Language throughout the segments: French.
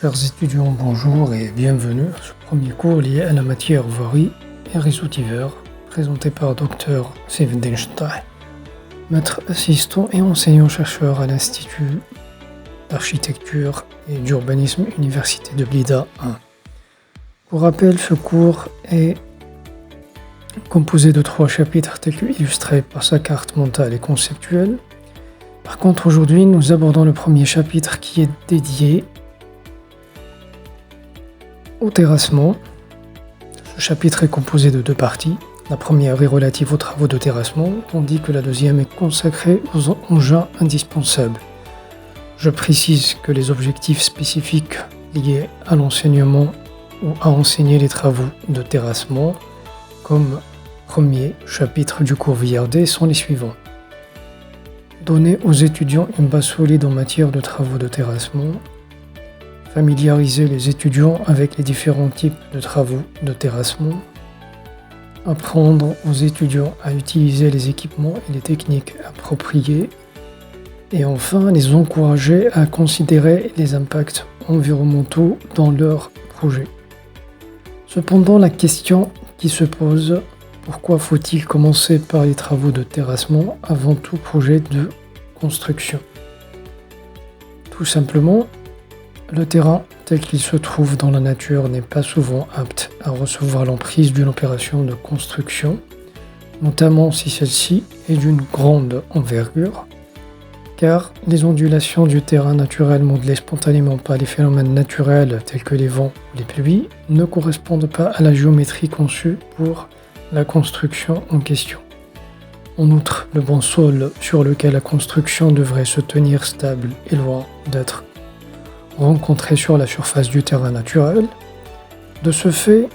Chers étudiants, bonjour et bienvenue à ce premier cours lié à la matière voirie et réseau divers, présenté par Dr Seyfeddine Chetaï, maître assistant et enseignant-chercheur à l'Institut d'architecture et d'urbanisme Université de Blida 1. Pour rappel, ce cours est composé de 3 chapitres tels qu'illustrés par sa carte mentale et conceptuelle. Par contre, aujourd'hui, nous abordons le premier chapitre qui est dédié au terrassement. Ce chapitre est composé de 2 parties. La première est relative aux travaux de terrassement, tandis que la deuxième est consacrée aux engins indispensables. Je précise que les objectifs spécifiques liés à l'enseignement ou à enseigner les travaux de terrassement, comme premier chapitre du cours VRD, sont les suivants. Donner aux étudiants une base solide en matière de travaux de terrassement, familiariser les étudiants avec les différents types de travaux de terrassement, apprendre aux étudiants à utiliser les équipements et les techniques appropriées, et enfin les encourager à considérer les impacts environnementaux dans leurs projets. Cependant, la question qui se pose, pourquoi faut-il commencer par les travaux de terrassement avant tout projet de construction? Tout simplement, le terrain tel qu'il se trouve dans la nature n'est pas souvent apte à recevoir l'emprise d'une opération de construction, notamment si celle-ci est d'une grande envergure, car les ondulations du terrain naturel modelées spontanément par les phénomènes naturels tels que les vents ou les pluies ne correspondent pas à la géométrie conçue pour la construction en question. En outre, le bon sol sur lequel la construction devrait se tenir stable est loin d'être rencontré sur la surface du terrain naturel. De ce fait,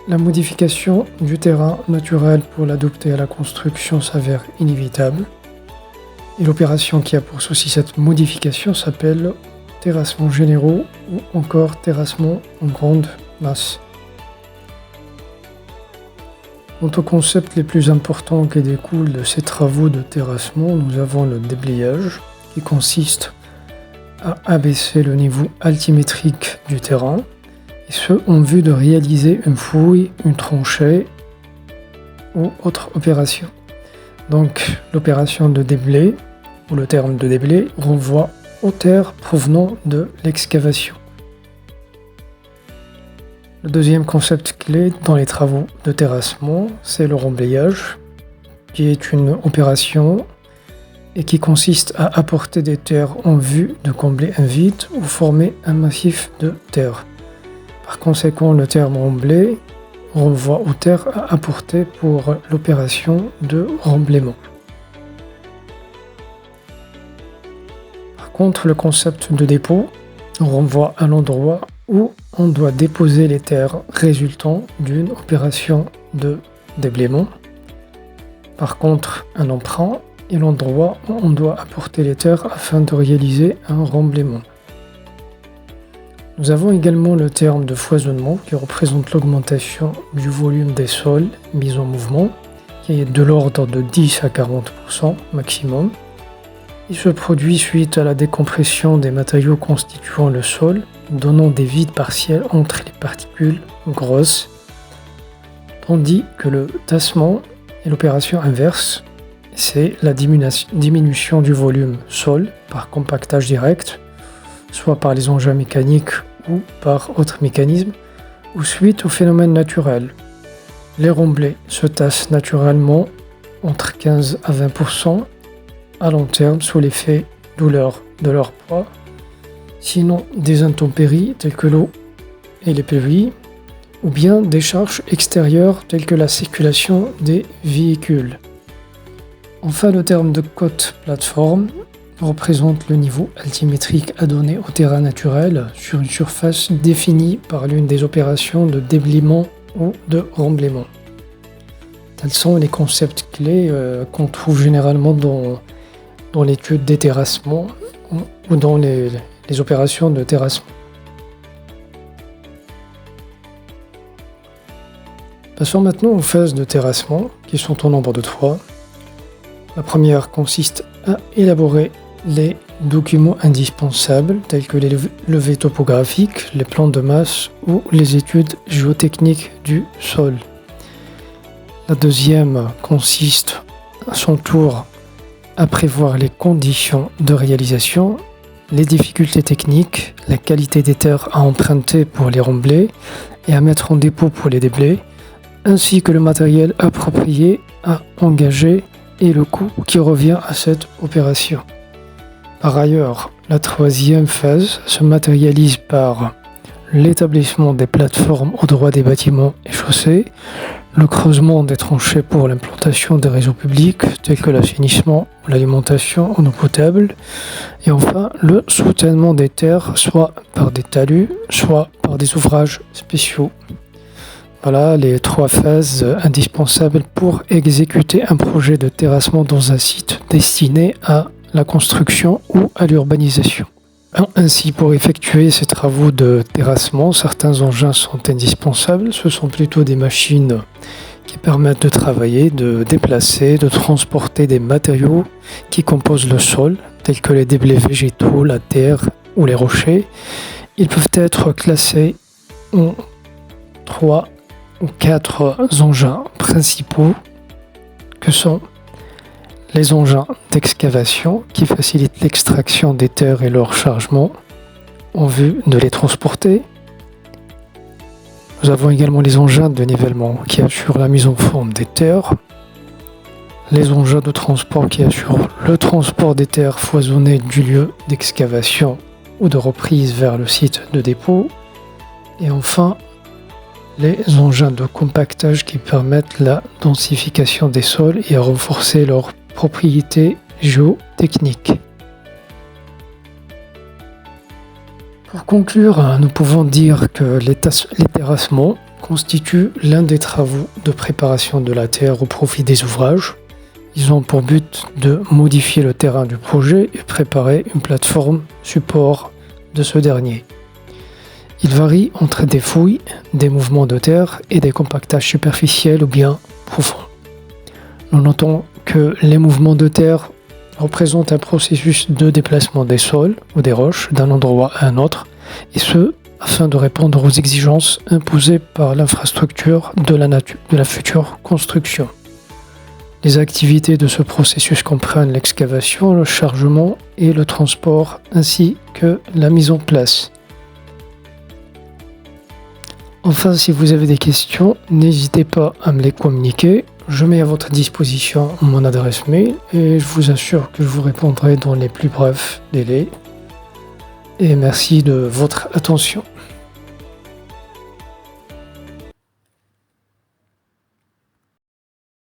la modification du terrain naturel pour l'adapter à la construction s'avère inévitable. Et l'opération qui a pour souci cette modification s'appelle terrassement généraux ou encore terrassement en grande masse. Quant aux concepts les plus importants qui découlent de ces travaux de terrassement, nous avons le déblayage, qui consiste à abaisser le niveau altimétrique du terrain, et ce en vue de réaliser une fouille, une tranchée ou autre opération. Donc l'opération de déblai, ou le terme de déblai, renvoie aux terres provenant de l'excavation. Le deuxième concept clé dans les travaux de terrassement, c'est le remblayage, qui est une opération et qui consiste à apporter des terres en vue de combler un vide ou former un massif de terre. Par conséquent, le terme remblai renvoie aux terres à apporter pour l'opération de remblaiement. Par contre, le concept de dépôt renvoie à l'endroit où on doit déposer les terres résultant d'une opération de déblaiement. Par contre, un emprunt est l'endroit où on doit apporter les terres afin de réaliser un remblaiement. Nous avons également le terme de foisonnement qui représente l'augmentation du volume des sols mis en mouvement, qui est de l'ordre de 10 à 40% maximum. Il se produit suite à la décompression des matériaux constituant le sol, donnant des vides partiels entre les particules grosses, tandis que le tassement est l'opération inverse, c'est la diminution du volume sol par compactage direct, soit par les engins mécaniques ou par autres mécanismes, ou suite au phénomène naturel. Les remblais se tassent naturellement entre 15 à 20% à long terme sous l'effet douleur de leur poids, sinon des intempéries telles que l'eau et les pluies, ou bien des charges extérieures telles que la circulation des véhicules. Enfin, le terme de cote plateforme représente le niveau altimétrique à donner au terrain naturel sur une surface définie par l'une des opérations de déblaiement ou de remblaiement. Tels sont les concepts clés qu'on trouve généralement dans l'étude des terrassements ou dans les opérations de terrassement. Passons maintenant aux phases de terrassement, qui sont au nombre de 3. La première consiste à élaborer les documents indispensables tels que les levées topographiques, les plans de masse ou les études géotechniques du sol. La deuxième consiste à son tour à prévoir les conditions de réalisation, les difficultés techniques, la qualité des terres à emprunter pour les remblais et à mettre en dépôt pour les déblais, ainsi que le matériel approprié à engager et le coût qui revient à cette opération. Par ailleurs, la troisième phase se matérialise par l'établissement des plateformes au droit des bâtiments et chaussées, le creusement des tranchées pour l'implantation des réseaux publics tels que l'assainissement ou l'alimentation en eau potable, et enfin le soutènement des terres soit par des talus, soit par des ouvrages spéciaux. Voilà les trois phases indispensables pour exécuter un projet de terrassement dans un site destiné à la construction ou à l'urbanisation. Ainsi, pour effectuer ces travaux de terrassement, certains engins sont indispensables. Ce sont plutôt des machines qui permettent de travailler, de déplacer, de transporter des matériaux qui composent le sol, tels que les déblais végétaux, la terre ou les rochers. Ils peuvent être classés en 3 ou 4 engins principaux que sont les engins d'excavation qui facilitent l'extraction des terres et leur chargement en vue de les transporter. Nous avons également les engins de nivellement qui assurent la mise en forme des terres, les engins de transport qui assurent le transport des terres foisonnées du lieu d'excavation ou de reprise vers le site de dépôt, et enfin les engins de compactage qui permettent la densification des sols et à renforcer leur propriétés géotechniques. Pour conclure, nous pouvons dire que les terrassements constituent l'un des travaux de préparation de la terre au profit des ouvrages. Ils ont pour but de modifier le terrain du projet et préparer une plateforme support de ce dernier. Ils varient entre des fouilles, des mouvements de terre et des compactages superficiels ou bien profonds. Nous notons que les mouvements de terre représentent un processus de déplacement des sols ou des roches d'un endroit à un autre, et ce, afin de répondre aux exigences imposées par l'infrastructure de la future construction. Les activités de ce processus comprennent l'excavation, le chargement et le transport, ainsi que la mise en place. Enfin, si vous avez des questions, n'hésitez pas à me les communiquer. Je mets à votre disposition mon adresse mail et je vous assure que je vous répondrai dans les plus brefs délais. Et merci de votre attention.